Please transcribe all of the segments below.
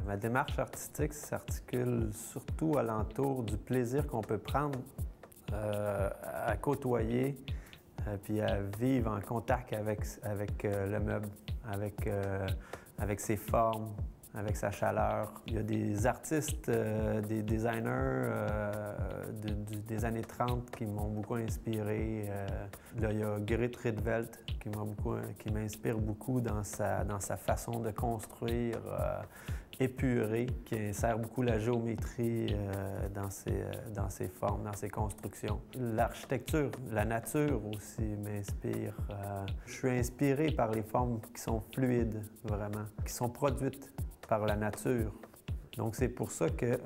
Ma démarche artistique s'articule surtout alentour du plaisir qu'on peut prendre à côtoyer puis à vivre en contact avec le meuble, avec ses formes, avec sa chaleur. Il y a des artistes, des designers des années 30 qui m'ont beaucoup inspiré. Là, il y a Gerrit Rietveld qui m'inspire beaucoup dans sa façon de construire épurée, qui insère beaucoup la géométrie dans ses formes, dans ses constructions. L'architecture, la nature aussi m'inspire. Je suis inspiré par les formes qui sont fluides, vraiment, qui sont produites par la nature. Donc c'est pour ça que,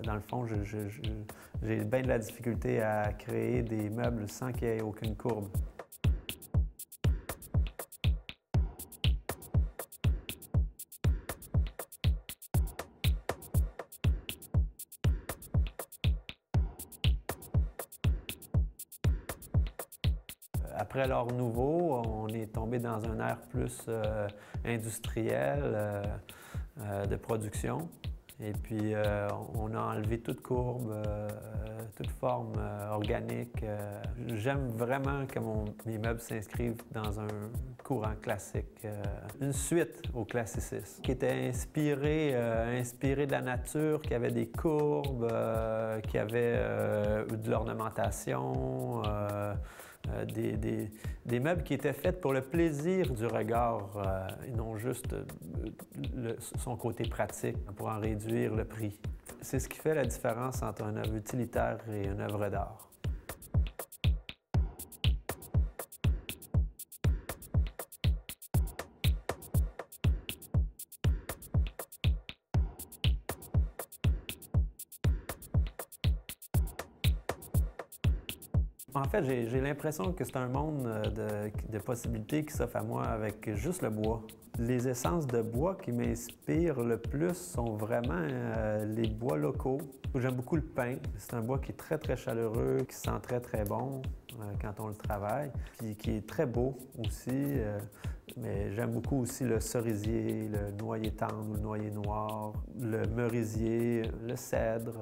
dans le fond, j'ai bien de la difficulté à créer des meubles sans qu'il y ait aucune courbe. Après l'Art nouveau, on est tombé dans un ère plus industriel de production. Et puis, on a enlevé toute courbe, toute forme organique. J'aime vraiment que mes meubles s'inscrivent dans un courant classique. Une suite au classicisme, qui était inspiré de la nature, qui avait des courbes, qui avait de l'ornementation, des meubles qui étaient faits pour le plaisir du regard et non juste son côté pratique pour en réduire le prix. C'est ce qui fait la différence entre une œuvre utilitaire et une œuvre d'art. En fait, j'ai l'impression que c'est un monde de possibilités qui s'offre à moi avec juste le bois. Les essences de bois qui m'inspirent le plus sont vraiment les bois locaux. J'aime beaucoup le pin. C'est un bois qui est très, très chaleureux, qui sent très, très bon quand on le travaille, puis qui est très beau aussi. Mais j'aime beaucoup aussi le cerisier, le noyer tendre ou le noyer noir, le merisier, le cèdre.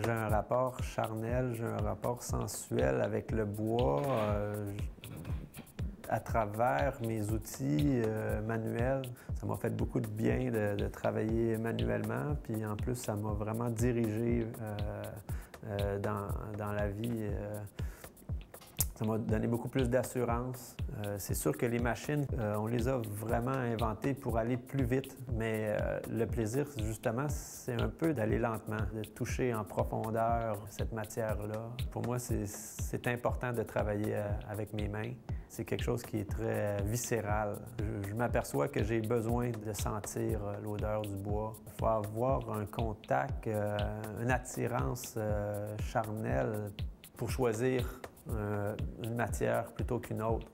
J'ai un rapport charnel, j'ai un rapport sensuel avec le bois à travers mes outils manuels. Ça m'a fait beaucoup de bien de travailler manuellement, puis en plus, ça m'a vraiment dirigé dans la vie. Ça m'a donné beaucoup plus d'assurance. C'est sûr que les machines, on les a vraiment inventées pour aller plus vite, mais le plaisir, justement, c'est un peu d'aller lentement, de toucher en profondeur cette matière-là. Pour moi, c'est important de travailler avec mes mains. C'est quelque chose qui est très viscéral. Je m'aperçois que j'ai besoin de sentir l'odeur du bois. Il faut avoir un contact, une attirance charnelle pour choisir une matière plutôt qu'une autre.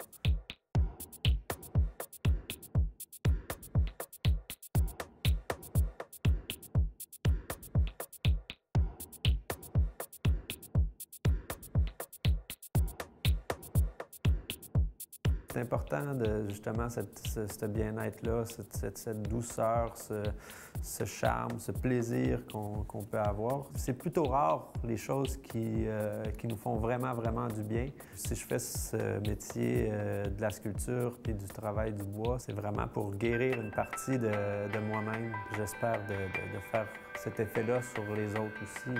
C'est important de justement ce bien-être-là, cette douceur, ce charme, ce plaisir qu'on peut avoir. C'est plutôt rare les choses qui nous font vraiment, vraiment du bien. Si je fais ce métier de la sculpture et du travail du bois, c'est vraiment pour guérir une partie de moi-même. J'espère de faire cet effet-là sur les autres aussi.